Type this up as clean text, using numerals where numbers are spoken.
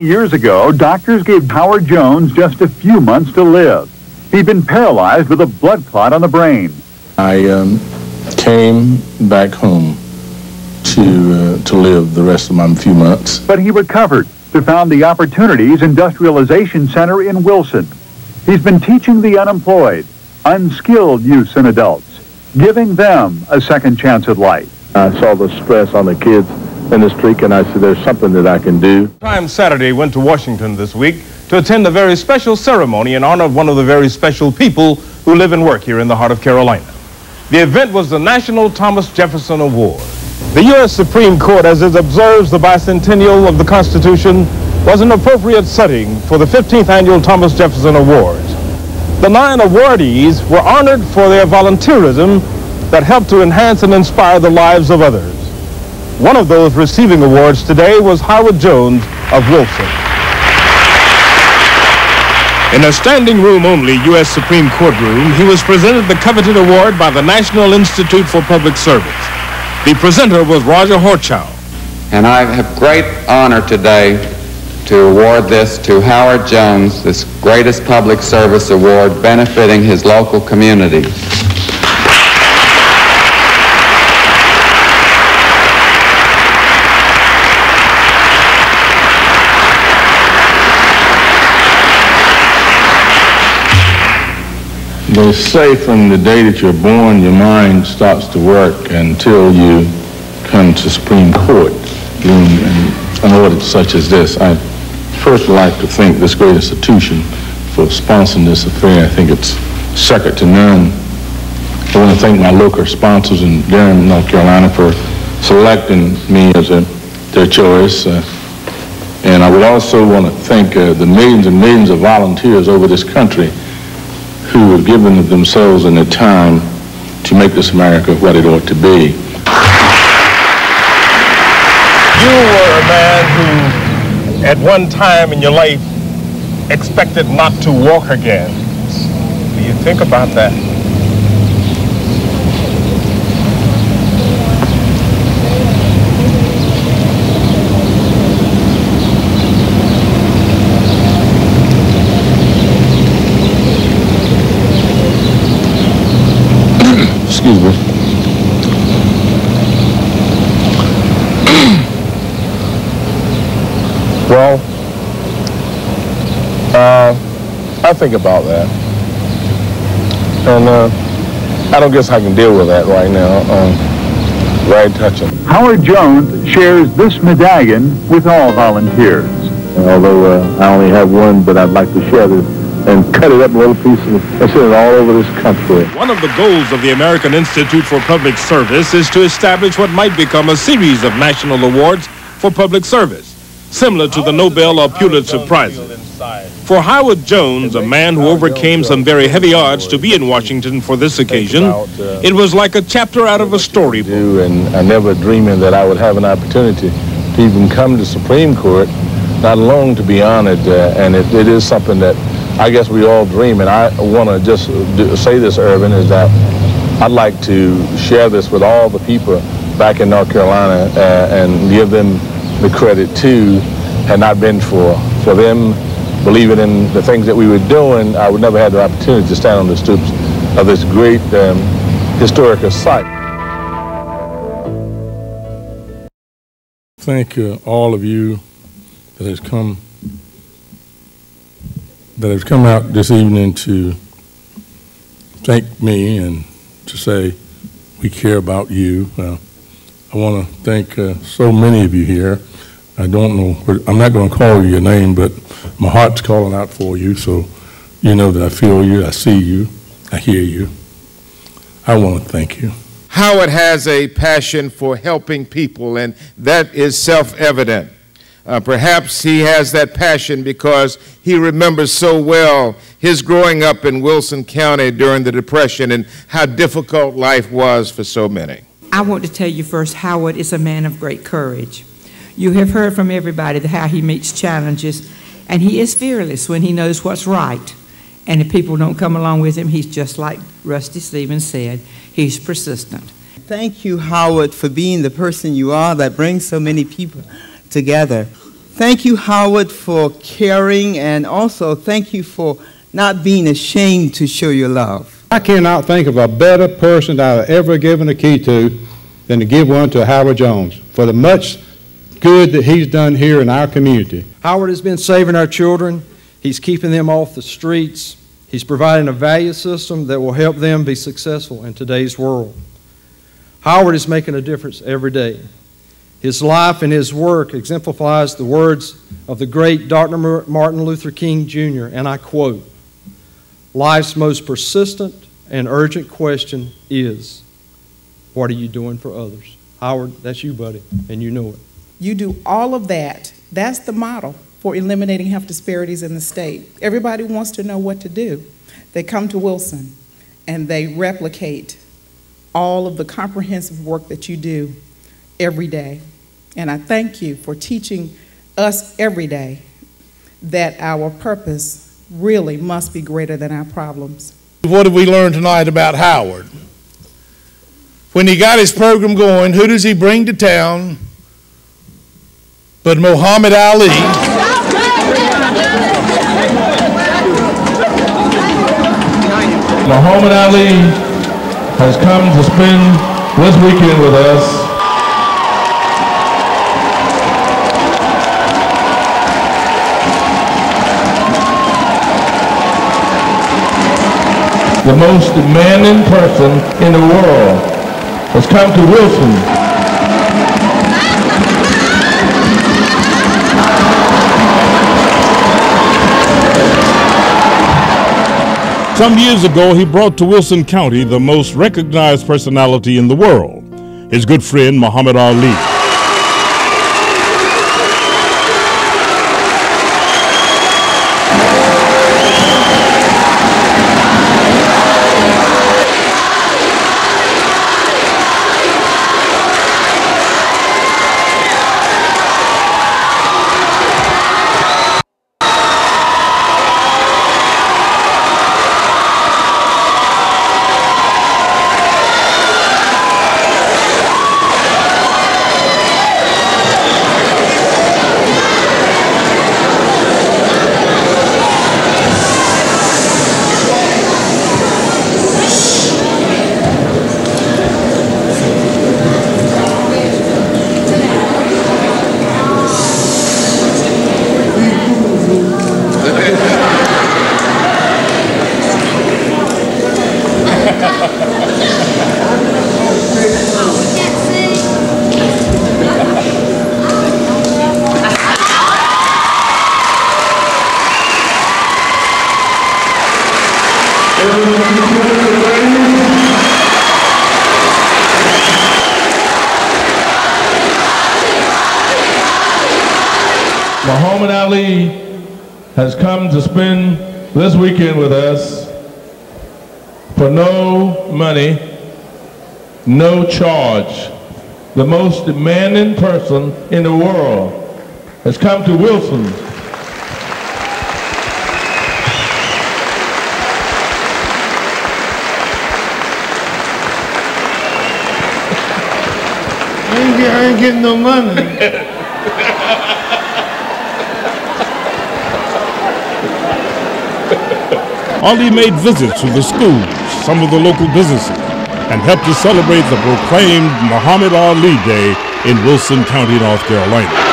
Years ago, doctors gave Howard Jones just a few months to live. He'd been paralyzed with a blood clot on the brain. I came back home to live the rest of my few months. But he recovered to found the Opportunities Industrialization Center in Wilson. He's been teaching the unemployed, unskilled youths and adults, giving them a second chance at life. I saw the stress on the kids in the street, and I said, there's something that I can do. Times Saturday went to Washington this week to attend a very special ceremony in honor of one of the very special people who live and work here in the heart of Carolina. The event was the National Thomas Jefferson Award. The U.S. Supreme Court, as it observes the bicentennial of the Constitution, was an appropriate setting for the 15th Annual Thomas Jefferson Awards. The 9 awardees were honored for their volunteerism that helped to enhance and inspire the lives of others. One of those receiving awards today was Howard Jones of Wilson. In a standing room only U.S. Supreme Court room, he was presented the coveted award by the National Institute for Public Service. The presenter was Roger Horchow. And I have great honor today to award this to Howard Jones, this greatest public service award benefiting his local community. They say from the day that you're born, your mind starts to work until you come to Supreme Court room in an order such as this. I'd first like to thank this great institution for sponsoring this affair. I think it's second to none. I want to thank my local sponsors in Durham, North Carolina, for selecting me as their choice. And I would also want to thank the millions and millions of volunteers over this country who have given of themselves and their time to make this America what it ought to be. You were a man who, at one time in your life, expected not to walk again. Do you think about that? Excuse me. Well, I think about that, and I don't guess I can deal with that right now. Very touching. Howard Jones shares this medallion with all volunteers. Although I only have one, but I'd like to share this and cut it up in little pieces and send it all over this country. One of the goals of the American Institute for Public Service is to establish what might become a series of national awards for public service, similar to the Nobel or Pulitzer Prizes. For Howard Jones, a man who overcame some very heavy odds to be in Washington for this occasion, it was like a chapter out of a storybook. And I never dreaming that I would have an opportunity to even come to Supreme Court, not alone to be honored, and it is something that I guess we all dream, and I want to just say this, Irvin, is that I'd like to share this with all the people back in North Carolina and give them the credit too. Had not been for them believing in the things that we were doing, I would never have the opportunity to stand on the stoops of this great historical site. Thank all of you that has come out this evening to thank me and to say we care about you. I want to thank so many of you here. I don't know, I'm not going to call you your name, but my heart's calling out for you, so you know that I feel you, I see you, I hear you. I want to thank you. Howard has a passion for helping people, and that is self-evident. Perhaps he has that passion because he remembers so well his growing up in Wilson County during the Depression and how difficult life was for so many. I want to tell you first, Howard is a man of great courage. You have heard from everybody how he meets challenges, and he is fearless when he knows what's right. And if people don't come along with him, he's just like Rusty Stevens said, he's persistent. Thank you, Howard, for being the person you are that brings so many people together. Thank you, Howard, for caring, and also thank you for not being ashamed to show your love. I cannot think of a better person that I've ever given a key to than to give one to Howard Jones for the much good that he's done here in our community. Howard has been saving our children. He's keeping them off the streets. He's providing a value system that will help them be successful in today's world. Howard is making a difference every day. His life and his work exemplifies the words of the great Dr. Martin Luther King Jr., and I quote, "Life's most persistent and urgent question is, what are you doing for others?" Howard, that's you, buddy, and you know it. You do all of that. That's the model for eliminating health disparities in the state. Everybody wants to know what to do. They come to Wilson and they replicate all of the comprehensive work that you do every day. And I thank you for teaching us every day that our purpose really must be greater than our problems. What did we learn tonight about Howard? When he got his program going, who does he bring to town but Muhammad Ali? Muhammad Ali has come to spend this weekend with us. The most demanding person in the world has come to Wilson. Some years ago, he brought to Wilson County the most recognized personality in the world, his good friend Muhammad Ali. Muhammad Ali has come to spend this weekend with us for no money, no charge. The most demanding person in the world has come to Wilson. I ain't getting no money. Ali made visits to the schools, some of the local businesses, and helped to celebrate the proclaimed Muhammad Ali Day in Wilson County, North Carolina.